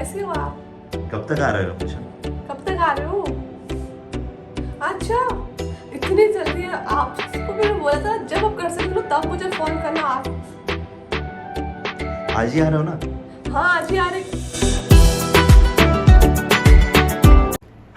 कैसे हो आप? कब तक आ रहे हो लोकेशन? कब तक आ रहे हो? अच्छा, इतनी जल्दी आपको मैंने बोला था जब आप कर सकते हो तब मुझे फोन करना। आप आज ही आ रहे हो ना? हाँ आज ही आ रहे।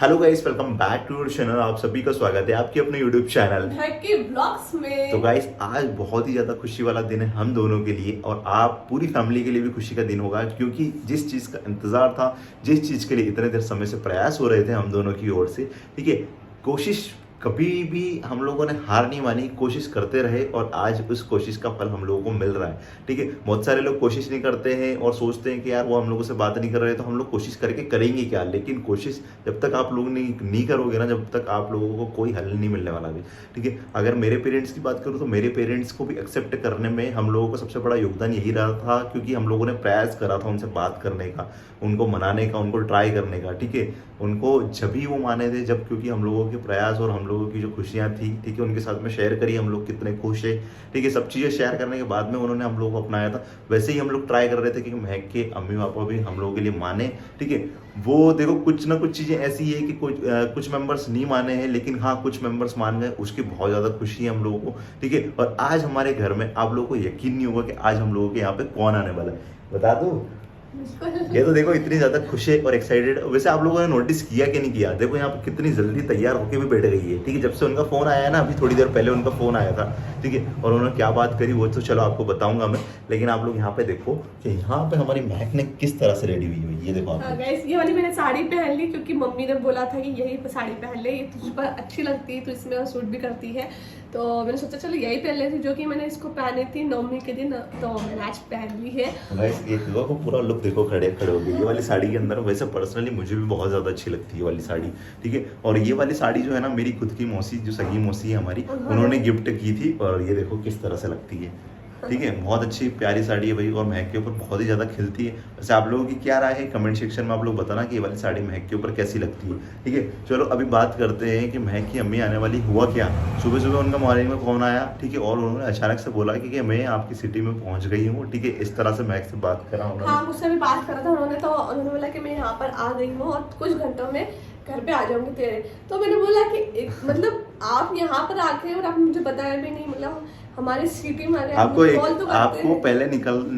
Hello guys, welcome back to your channel. आप सभी का स्वागत है आपके अपने यूट्यूब चैनल हैकी ब्लॉग्स में। तो गाइस, आज बहुत ही ज्यादा खुशी वाला दिन है हम दोनों के लिए, और आप पूरी फैमिली के लिए भी खुशी का दिन होगा, क्योंकि जिस चीज का इंतजार था, जिस चीज के लिए इतने देर समय से प्रयास हो रहे थे हम दोनों की ओर से, ठीक है, कोशिश कभी भी हम लोगों ने हार नहीं मानी, कोशिश करते रहे, और आज उस कोशिश का फल हम लोगों को मिल रहा है। ठीक है, बहुत सारे लोग कोशिश नहीं करते हैं और सोचते हैं कि यार वो हम लोगों से बात नहीं कर रहे तो हम लोग कोशिश करके करेंगे क्या, लेकिन कोशिश जब तक आप लोग नहीं करोगे ना, जब तक आप लोगों को कोई हल नहीं मिलने वाला भी। ठीक है, अगर मेरे पेरेंट्स की बात करूँ तो मेरे पेरेंट्स को भी एक्सेप्ट करने में हम लोगों का सबसे बड़ा योगदान यही रहा था, क्योंकि हम लोगों ने प्रयास करा था उनसे बात करने का, उनको मनाने का, उनको ट्राई करने का। ठीक है, उनको जब भी वो माने थे जब, क्योंकि हम लोगों के प्रयास और हम लोगों की जो खुशियाँ थी, ठीक है, उनके साथ में शेयर करी, हम लोग कितने खुश है। ठीक है, सब चीज़ें शेयर करने के बाद में उन्होंने हम लोगों को अपनाया था। वैसे ही हम लोग ट्राई कर रहे थे कि महक के अम्मी पापा भी हम लोगों के लिए माने। ठीक है, वो देखो कुछ ना कुछ चीज़ें ऐसी है कि कुछ मेंबर्स नहीं माने हैं, लेकिन हाँ कुछ मेंबर्स मान गए, उसकी बहुत ज़्यादा खुशी है हम लोगों को। ठीक है, और आज हमारे घर में आप लोगों को यकीन नहीं होगा कि आज हम लोगों के यहाँ पे कौन आने वाला है, बता दूँ? ये तो देखो इतनी ज्यादा खुश है और एक्साइटेड। वैसे आप लोगों ने नोटिस किया कि नहीं किया, देखो यहाँ पे कितनी जल्दी तैयार होके भी बैठ गई है। ठीक है, जब से उनका फोन आया है ना, अभी थोड़ी देर पहले उनका फोन आया था। ठीक है, और उन्होंने क्या बात करी वो तो चलो आपको बताऊंगा मैं, लेकिन आप लोग यहाँ पे देखो कि यहाँ पे हमारी महक ने किस तरह से रेडी हुई है। ये देखो आप। गाइस, ये वाली मैंने साड़ी पहन ली क्योंकि मम्मी ने बोला था कि यही साड़ी पहन ले, ये तुझ पर अच्छी लगती है, तो इसमें सूट भी करती है। तो मैंने सोचा चलो यही पहन लेती, जो कि मैंने इसको पहनी थी नवमी के दिन, तो मैंने आज पहन ली है। गाइस ये देखो पूरा लुक देखो, खड़े हो गई ये वाली साड़ी के अंदर। वैसे पर्सनली मुझे भी बहुत ज़्यादा अच्छी लगती है ये वाली साड़ी। ठीक है, और ये वाली साड़ी जो है ना, मेरी खुद की मौसी, जो सगी मौसी है हमारी, उन्होंने गिफ्ट की थी, और ये देखो किस तरह से लगती है। ठीक है, बहुत अच्छी प्यारी साड़ी है भाई, और महक के ऊपर बहुत ही ज़्यादा खिलती है। वैसे आप लोगों की क्या राय है कमेंट सेक्शन में आप लोग बताना कि ये वाली साड़ी महक के ऊपर कैसी लगती है। ठीक है, चलो अभी बात करते हैं कि महक की अम्मी आने वाली। हुआ क्या, सुबह सुबह उनका मॉर्निंग में फ़ोन आया। ठीक है, और उन्होंने अचानक से बोला कि मैं आपकी सिटी में पहुँच गई हूँ। ठीक है, इस तरह से महक से बात करा उन्होंने। हाँ, मुझसे भी बात करा था उन्होंने, तो उन्होंने बोला कि मैं यहाँ पर आ गई हूँ और कुछ घंटों में घर पे आ जाऊंगी तेरे। तो मैंने बोला कि मतलब आप यहाँ पर आ गए और आप मुझे बताया भी नहीं, मतलब हमारी सिटी में आ गए। आपको पहले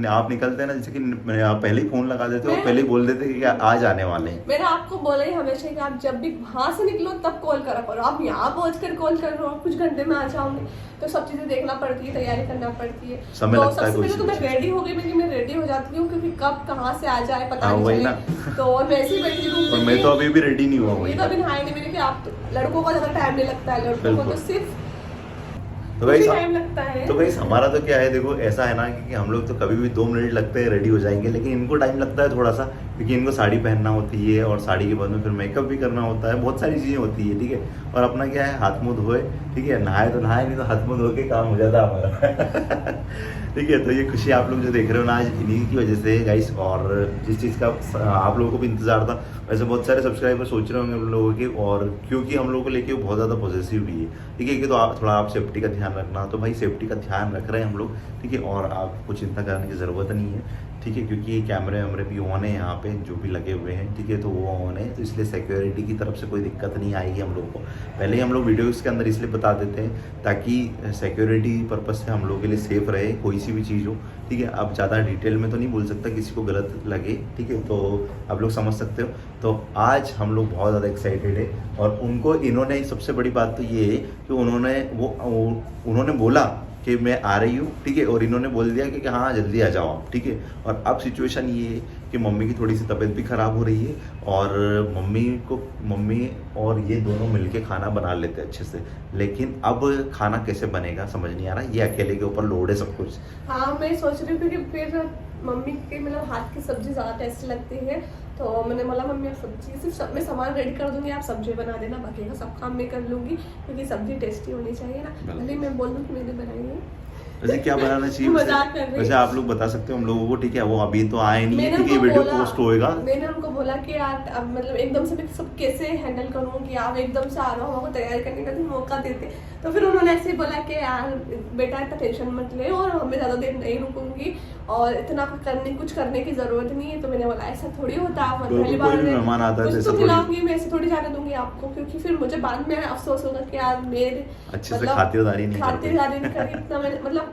आप निकलते हैं ना, जैसे कि पहले ही फोन लगा देते हो, पहले ही बोल देते कि आज आने वाले हैं। मैंने आपको बोला ही हमेशा कि आप जब भी वहां से निकलो तब कॉल करा करो, आप यहाँ पहुंच कर कॉल कर रहे हो, कुछ घंटे में आ जाऊंगी। तो सब चीजें देखना पड़ती है, तैयारी करना पड़ती है, समय तो लगता है। सबसे पहले तो मैं रेडी हो गई, मैं रेडी हो जाती हूँ, क्योंकि कब कहाँ से आ जाए पता नहीं वही ना। तो मैं ऐसे ही बैठी हूँ, और मैं तो अभी भी रेडी नहीं हुआ हूँ। ये तो अभी नहाए नहीं मैंने, कि आप लड़कों को ज्यादा टाइम नहीं लगता है, लड़कों को तो सिर्फ टाइम लगता है। तो गाइस हमारा तो क्या है, देखो ऐसा है ना कि हम लोग तो कभी भी 2 मिनट लगते हैं रेडी हो जाएंगे, लेकिन इनको टाइम लगता है थोड़ा सा, क्योंकि इनको साड़ी पहनना होती है, और साड़ी के बाद में फिर मेकअप भी करना होता है, बहुत सारी चीज़ें होती है। ठीक है, और अपना क्या है, हाथ मुँह धोए, ठीक है, नहाए तो नहाए, नहीं तो हाथ मुँह धो के काम हो जाता है हमारा। ठीक है, तो ये खुशी आप लोग जो देख रहे हो ना आज इन्हीं की वजह से गाइस, और जिस चीज़ का आप लोगों को भी इंतजार था, वैसे बहुत सारे सब्सक्राइबर सोच रहे होंगे हम लोगों के, और क्योंकि हम लोगों को लेके बहुत ज़्यादा पॉजिटिव भी है। ठीक है, कि तो आप थोड़ा आप सेफ्टी का ध्यान रखना, तो भाई सेफ्टी का ध्यान रख रहे हैं हम लोग। ठीक है, और आपको चिंता करने की ज़रूरत नहीं है। ठीक है, क्योंकि कैमरे वैमरे भी ऑन है यहाँ पे, जो भी लगे हुए हैं। ठीक है, तो वो ऑन है, तो इसलिए सिक्योरिटी की तरफ से कोई दिक्कत नहीं आएगी हम लोगों को। पहले ही हम लोग वीडियोज़ के अंदर इसलिए बता देते हैं ताकि सिक्योरिटी पर्पज़ से हम लोगों के लिए सेफ़ रहे, कोई सी भी चीज़ हो। ठीक है, अब ज़्यादा डिटेल में तो नहीं बोल सकता, किसी को गलत लगे। ठीक है, तो आप लोग समझ सकते हो। तो आज हम लोग बहुत ज़्यादा एक्साइटेड है, और उनको इन्होंने सबसे बड़ी बात तो ये है कि उन्होंने बोला कि मैं आ रही हूँ। ठीक है, और इन्होंने बोल दिया कि हाँ जल्दी आ जाओ आप। ठीक है, और अब सिचुएशन ये है कि मम्मी की थोड़ी सी तबीयत भी ख़राब हो रही है, और मम्मी और ये दोनों मिलके खाना बना लेते अच्छे से, लेकिन अब खाना कैसे बनेगा समझ नहीं आ रहा, ये अकेले के ऊपर लोड है सब कुछ। हाँ, मैं सोच रही हूँ कि फिर मम्मी के मतलब हाथ की सब्जी ज़्यादा टेस्टी लगती है, तो मैंने बोला मम्मी आप सब्जी सिर्फ मैं सामान रेडी कर दूंगी, आप सब्जी बना देना, बाकी का सब काम मैं कर लूँगी, क्योंकि सब्जी टेस्टी होनी चाहिए ना। भले मैं बोल दूँ कि मैंने बनाई है। वैसे क्या बनाना चाहिए मजाक कर रही वैसे हूँ। आप लोग बता सकते हो हम लोगों को, ठीक है? वो अभी तो आए नहीं है, मैंने ठीक है? ये उनको वीडियो बोला- पोस्ट होएगा। मैंने उनको बोला कि यार अब मतलब एकदम से मैं सब कैसे हैंडल करूँ कि आप एकदम से आ रहा हो, हमको तैयारी करने का तो मौका देते। तो फिर उन्होंने ऐसे ही बोला कि यार बेटा इतना टेंशन मत ले, और मैं ज़्यादा देर नहीं रुकूंगी, और इतना कुछ करने की जरूरत नहीं है। तो मैंने बोला ऐसा थोड़ी होता, आप कोई पहली भी बार मेहमान आता है कुछ जैसे तो थोड़ी खिलाऊंगी, मैं ऐसे थोड़ी जाने दूंगी आपको, क्योंकि फिर मुझे बाद में अफसोस होगा कि यार मेरे अच्छे से खातिरदारी नहीं करते। खातिरदारी नहीं करी इतना मैंने, मतलब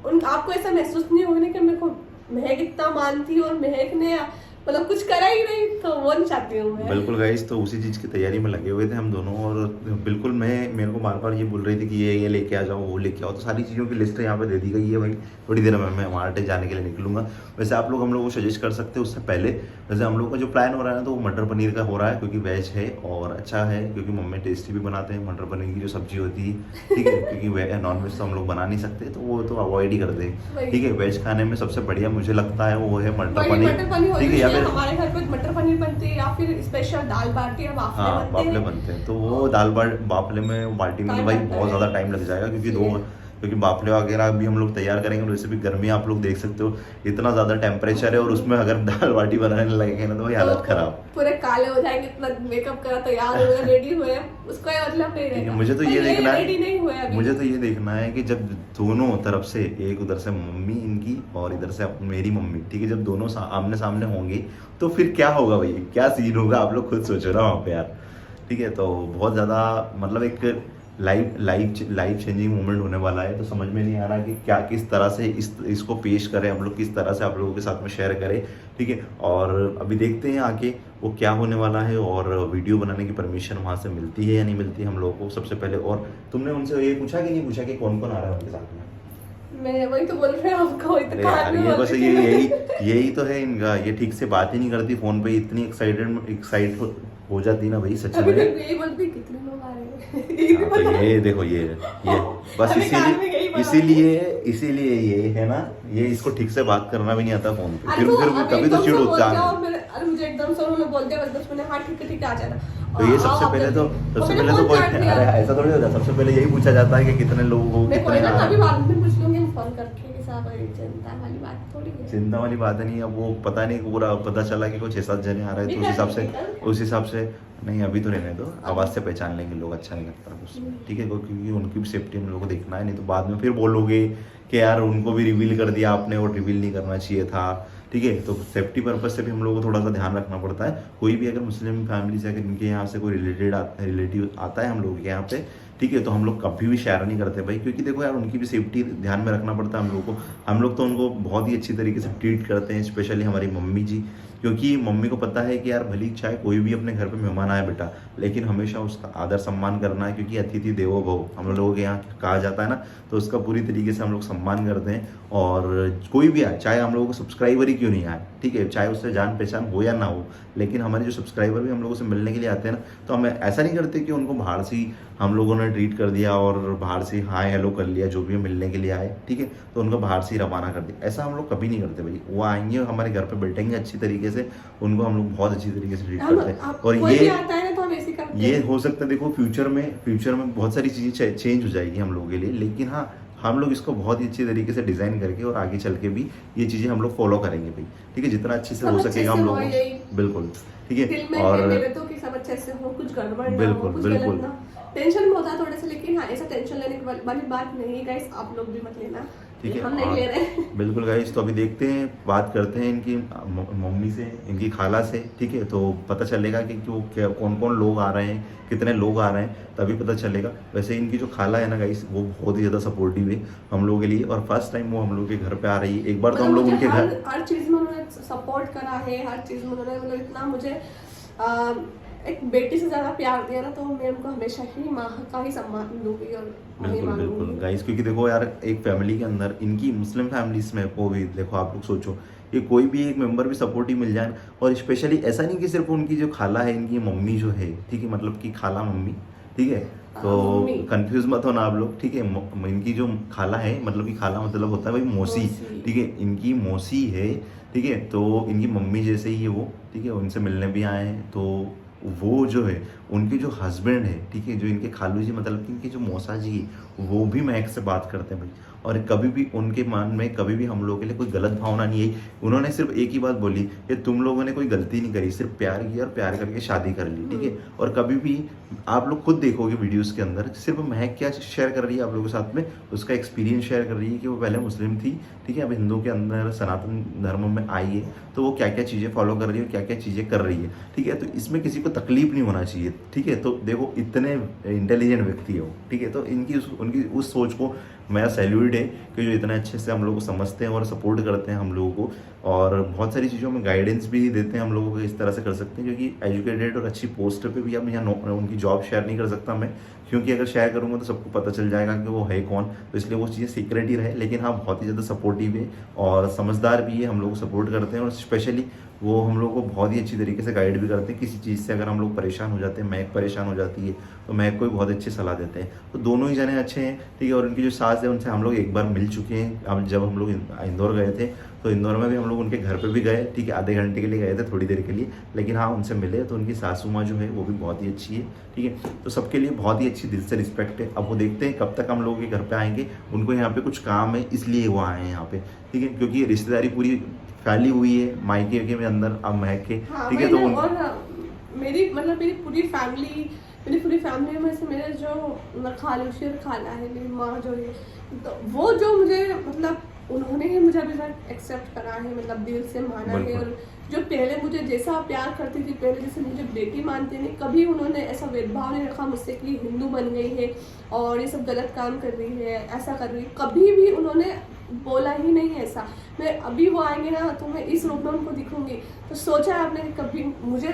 उन आपको ऐसा महसूस नहीं होगा कि मेरे को महक इतना मानती और महक ने मतलब कुछ करा ही नहीं, तो वो नहीं चाहती हूँ मैं। बिल्कुल गाइस, तो उसी चीज़ की तैयारी में लगे हुए थे हम दोनों, और बिल्कुल मेरे को बार बार ये बोल रही थी कि ये लेके आ जाओ, वो लेके आओ। तो सारी चीज़ों की लिस्ट यहाँ पे दे दी गई है भाई। थोड़ी देर में मैं मार्केट जाने के लिए निकलूंगा। वैसे आप लोग हम लोग को सजेस्ट कर सकते हैं उससे पहले। वैसे हम लोग का जो प्लान हो रहा है ना, तो वो मटर पनीर का हो रहा है, क्योंकि वेज है और अच्छा है, क्योंकि मम्मी टेस्टी भी बनाते हैं मटर पनीर की जो सब्जी होती है, ठीक है? क्योंकि नॉन वेज तो हम लोग बना नहीं सकते, तो वो तो अवॉइड ही करते हैं, ठीक है? वेज खाने में सबसे बढ़िया मुझे लगता है वो है मटर पनीर, ठीक है? या फिर हमारे घर पे मटर पनीर बनती है, या फिर स्पेशल दाल बाटी या हाँ बाफले बाफले बनते हैं। तो वो बाफले में बाटी में तो टाइम भाई लगता बहुत है। ज़्यादा टाइम लग जाएगा, क्योंकि बाफले वगैरह भी हम लोग तैयार करेंगे। वैसे भी गर्मी आप लोग देख सकते हो, इतना ज़्यादा टेम्परेचर है, और उसमें अगर दाल बाटी बनाने लगेंगे ना तो भाई हालत खराब। पूरे काले हो जाएंगे, इतना मेकअप करा, तैयार हुए, रेडी हुए, उसका ये मतलब नहीं रहेगा। मुझे तो ये देखना रेडी नहीं हुए है, अभी। मुझे तो ये देखना है कि जब दोनों तरफ से, एक उधर से मम्मी इनकी और इधर से मेरी मम्मी, ठीक है, जब दोनों आमने सामने होंगे तो फिर क्या होगा भाई, क्या सीन होगा, आप लोग खुद सोचो ना वहाँ पे यार, ठीक है? तो बहुत ज़्यादा मतलब एक लाइफ चेंजिंग मोमेंट होने वाला है। तो समझ में नहीं आ रहा कि क्या किस तरह से इसको पेश करें हम लोग, किस तरह से आप लोगों के साथ में शेयर करें, ठीक है? और अभी देखते हैं आगे वो क्या होने वाला है, और वीडियो बनाने की परमिशन वहाँ से मिलती है या नहीं मिलती है हम लोगों को सबसे पहले। और तुमने उनसे ये पूछा कि नहीं पूछा कि कौन कौन आ रहा है उनके साथ में? मैं वही तो बोल रही हूँ आपको, अरे यार ये बस यही तो है इनका, ये ठीक से बात ही नहीं करती फोन पे, इतनी एक्साइट हो जाती ना भाई, सच अभी में। तक यही बोलती कितने लोग आ रहे हैं। हाँ, तो ये देखो ये बस अभी कान में यही इसीलिए ये है ना, ये इसको ठीक से बात करना भी नहीं आता फोन पे, अरे फिर वो फिर अभी तभी तो एकदम चिढ़ से होता बोल है। दिया, अरे मुझे एकदम से उन्होंने बोल दिया, बस मैंने हाँ ठीक है आ जाना। तो ये सबसे पहले तो कोई, अरे ऐसा थोड़ी होता, सबसे पहले यही पूछा जाता है कि कितने लोग हो, मैं कोई कितने ना आ कभी रहे हैं। बाद में पूछ लूंगी फोन करके कि साहब ये चिंता वाली बात थोड़ी है। चिंता वाली बात है नहीं, अब वो पता नहीं पूरा पता चला कि कुछ 6-7 जने आ रहे हैं, तो उस हिसाब से नहीं, अभी तो रहने दो, आवाज़ से पहचान लेंगे लोग, अच्छा नहीं लगता कुछ, ठीक है? क्योंकि उनकी भी सेफ्टी हम लोग को देखना है, नहीं तो बाद में फिर बोलोगे कि यार उनको भी रिवील कर दिया आपने, और रिवील नहीं करना चाहिए था, ठीक है? तो सेफ्टी पर्पज से भी हम लोग को थोड़ा सा ध्यान रखना पड़ता है। कोई भी अगर मुस्लिम फैमिली से अगर इनके यहाँ से कोई रिलेटिव आता है हम लोग के यहाँ पे, ठीक है, तो हम लोग कभी भी शेयर नहीं करते भाई, क्योंकि देखो यार उनकी भी सेफ्टी ध्यान में रखना पड़ता है हम लोग को। हम लोग तो उनको बहुत ही अच्छी तरीके से ट्रीट करते हैं, स्पेशली हमारी मम्मी जी, क्योंकि मम्मी को पता है कि यार भली चाहे कोई भी अपने घर पे मेहमान आए बेटा, लेकिन हमेशा उसका आदर सम्मान करना है, क्योंकि अतिथि देवो भव हम लोगों के यहाँ कहा जाता है ना, तो उसका पूरी तरीके से हम लोग सम्मान करते हैं। और कोई भी आए, चाहे हम लोगों को सब्सक्राइबर ही क्यों नहीं आए, ठीक है, चाहे उससे जान पहचान हो या ना हो, लेकिन हमारे जो सब्सक्राइबर भी हम लोगों से मिलने के लिए आते हैं ना, तो हमें ऐसा नहीं करते कि उनको बाहर से हम लोगों ने ट्रीट कर दिया और बाहर से हाय हेलो कर लिया, जो भी मिलने के लिए आए, ठीक है, तो उनको बाहर से ही रवाना कर दिया। ऐसा हम लोग कभी नहीं करते भाई, वो आएंगे हमारे घर पे बैठेंगे अच्छी तरीके से, उनको हम लोग बहुत अच्छी तरीके से ट्रीट करते हैं। और ये हो सकता है, देखो फ्यूचर में बहुत सारी चीज़ें चेंज हो जाएगी हम लोगों के लिए, लेकिन हाँ हम लोग इसको बहुत ही अच्छी तरीके से डिज़ाइन करके और आगे चल के भी ये चीज़ें हम लोग फॉलो करेंगे भाई, ठीक है, जितना अच्छे से हो सकेगा हम लोग, बिल्कुल, ठीक है। और सब अच्छे से हो, कुछ गड़बड़ ना बिल्कुल, हो, कुछ बिल्कुल। गलत ना। टेंशन में होता है थोड़े से, लेकिन हाँ ऐसा टेंशन लेने की वाली बात नहीं है गाइस, आप लोग भी मत लेना, ठीक है, हम नहीं ले रहे। बिल्कुल गाइस, तो अभी देखते हैं, बात करते हैं इनकी मम्मी से, इनकी खाला से, ठीक है, तो पता चलेगा कि कौन कौन लोग आ रहे हैं, कितने लोग आ रहे हैं, तभी पता चलेगा। वैसे इनकी जो खाला है ना गाइस, वो बहुत ही ज़्यादा सपोर्टिव है हम लोगों के लिए, और फर्स्ट टाइम वो हम लोग के घर पे आ रही है। एक बार तो हम लोग उनके घर हर चीज़ में उन्होंने सपोर्ट करा है, हर चीज़ में उन्होंने मतलब इतना मुझे एक बेटी से ज़्यादा प्यार दिया ना, तो मैं उनको हमेशा ही माँ का ही सम्मान दूंगी और बिल्कुल बिल्कुल गाइस, क्योंकि देखो यार एक फैमिली के अंदर, इनकी मुस्लिम फैमिलीज में को भी देखो, आप लोग सोचो कि कोई भी एक मेंबर भी सपोर्टिव मिल जाए, और स्पेशली ऐसा नहीं कि सिर्फ उनकी जो खाला है, इनकी मम्मी जो है, ठीक है, मतलब कि खाला मम्मी, ठीक है, तो कंफ्यूज मत होना आप लोग, ठीक है, इनकी जो खाला है, मतलब कि खाला मतलब होता है भाई मौसी, ठीक है, इनकी मौसी है, ठीक है, तो इनकी मम्मी जैसे ही है वो, ठीक है, उनसे मिलने भी आए हैं। तो वो जो है उनके जो हस्बैंड है, ठीक है, जो इनके खालू जी मतलब कि इनके जो मौसा जी है, वो भी महक से बात करते हैं भाई, और कभी भी उनके मन में कभी भी हम लोगों के लिए कोई गलत भावना नहीं आई। उन्होंने सिर्फ एक ही बात बोली कि तुम लोगों ने कोई गलती नहीं करी, सिर्फ प्यार किया और प्यार करके शादी कर ली, ठीक है। और कभी भी आप लोग खुद देखोगे वीडियोस के अंदर सिर्फ महक क्या शेयर कर रही है आप लोगों के साथ में, उसका एक्सपीरियंस शेयर कर रही है कि वो पहले मुस्लिम थी, ठीक है, अब हिंदू के अंदर सनातन धर्म में आई है, तो वो क्या क्या चीज़ें फॉलो कर रही है, क्या क्या चीज़ें कर रही है, ठीक है। तो इसमें किसी को तकलीफ नहीं होना चाहिए, ठीक है। तो देखो इतने इंटेलिजेंट व्यक्ति हो, ठीक है, तो उनकी उस सोच को मेरा सैल्यूट है कि जो इतना अच्छे से हम लोग को समझते हैं और सपोर्ट करते हैं हम लोगों को, और बहुत सारी चीज़ों में गाइडेंस भी देते हैं हम लोगों को इस तरह से कर सकते हैं, क्योंकि एजुकेटेड और अच्छी पोस्ट पे भी अब यहाँ उनकी जॉब शेयर नहीं कर सकता मैं, क्योंकि अगर शेयर करूँगा तो सबको पता चल जाएगा कि वो है कौन, तो इसलिए वो चीज़ें सीक्रेट ही रहे। लेकिन हाँ, बहुत ही ज़्यादा सपोर्टिव है और समझदार भी है, हम लोग को सपोर्ट करते हैं, और स्पेशली वो हम लोग को बहुत ही अच्छी तरीके से गाइड भी करते हैं। किसी चीज़ से अगर हम लोग परेशान हो जाते हैं, महक परेशान हो जाती है, तो महक को भी बहुत अच्छी सलाह देते हैं। तो दोनों ही जने अच्छे हैं, ठीक है। और उनकी जो सास है उनसे हम लोग एक बार मिल चुके हैं, अब जब हम लोग इंदौर गए थे, तो इंदौर में भी हम लोग उनके घर पे भी गए, ठीक है, आधे घंटे के लिए गए थे, थोड़ी देर के लिए, लेकिन हाँ उनसे मिले। तो उनकी सासू माँ जो है वो भी बहुत ही अच्छी है, ठीक है। तो सबके लिए बहुत ही अच्छी दिल से रिस्पेक्ट है। अब वो देखते हैं कब तक हम लोगों के घर पे आएंगे, उनको यहाँ पे कुछ काम है इसलिए वो आए हैं यहाँ पे, ठीक है, क्योंकि रिश्तेदारी पूरी फैली हुई है मायके के अंदर अब महक के, ठीक है। तो मेरी पूरी फैमिली में से मेरे जो खालूशी और खाला है, मेरी माँ जो है, तो वो जो मुझे मतलब उन्होंने ही मुझे अभी तक एक्सेप्ट करा है, मतलब दिल से माना है। और जो पहले मुझे जैसा प्यार करती थी, पहले जैसे मुझे बेटी मानते नहीं, कभी उन्होंने ऐसा भेदभाव नहीं रखा मुझसे कि हिंदू बन गई है और ये सब गलत काम कर रही है, ऐसा कर रही है, कभी भी उन्होंने बोला ही नहीं ऐसा। मैं अभी वो आएंगे ना तो मैं इस रूप में उनको दिखूंगी, तो सोचा है आपने कि कभी मुझे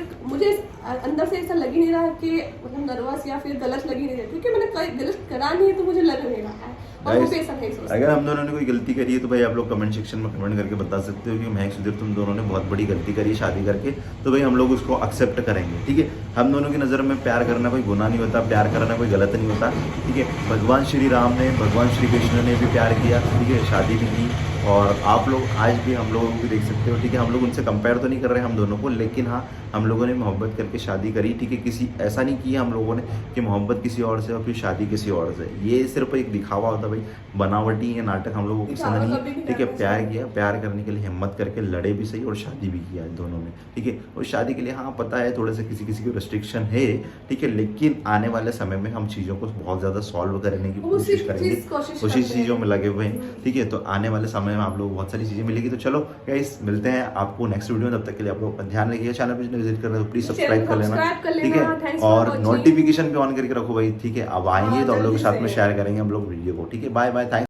अंदर से ऐसा लग ही नहीं रहा कि मतलब नर्वस या फिर गलत लग ही नहीं रहा, क्योंकि मैंने कोई गलत करा नहीं है, तो मुझे लग नहीं रहा है। और मुझे ऐसा नहीं सोचती। अगर हम दोनों ने कोई गलती करी है तो भाई आप लोग कमेंट सेक्शन में कमेंट करके बता सकते हो कि महक सुधीर तुम दोनों ने बहुत बड़ी गलती करी है शादी करके, तो भाई हम लोग उसको एक्सेप्ट करेंगे, ठीक है। हम दोनों की नज़र में प्यार करना कोई गुनाह नहीं होता, प्यार करना कोई गलत नहीं होता, ठीक है। भगवान श्री राम ने, भगवान श्री कृष्ण ने भी प्यार किया, ठीक है, शादी भी की, और आप लोग आज भी हम लोगों को देख सकते हो, ठीक है। हम लोग उनसे कंपेयर तो नहीं कर रहे हम दोनों को, लेकिन हाँ हम लोगों ने मोहब्बत करके शादी करी, ठीक है। किसी ऐसा नहीं किया हम लोगों ने कि मोहब्बत किसी और से और फिर शादी किसी और से, ये सिर्फ एक दिखावा होता भाई, बनावटी या नाटक हम लोगों को पसंद नहीं, ठीक है। प्यार किया, प्यार करने के लिए हिम्मत करके लड़े भी सही और शादी भी किया दोनों ने, ठीक है। और शादी के लिए हाँ पता है थोड़े से किसी किसी को रेस्ट्रिक्शन है, ठीक है, लेकिन आने वाले समय में हम चीज़ों को बहुत ज़्यादा सॉल्व करने की कोशिश करेंगे, उसी चीज़ों में लगे हुए हैं, ठीक है। तो आने वाले समय में आप लोग बहुत सारी चीज़ें मिलेगी। तो चलो गाइस मिलते हैं आपको नेक्स्ट वीडियो में, तब तक के लिए आप लोग ध्यान रखिएगा। चैनल पर विजिट कर रहे हो प्लीज सब्सक्राइब कर लेना, ठीक है, और नोटिफिकेशन भी ऑन करके रखो भाई, ठीक है। अब आएंगे तो हम लोग साथ में शेयर करेंगे हम लोग वीडियो को, ठीक है। Bye bye, thank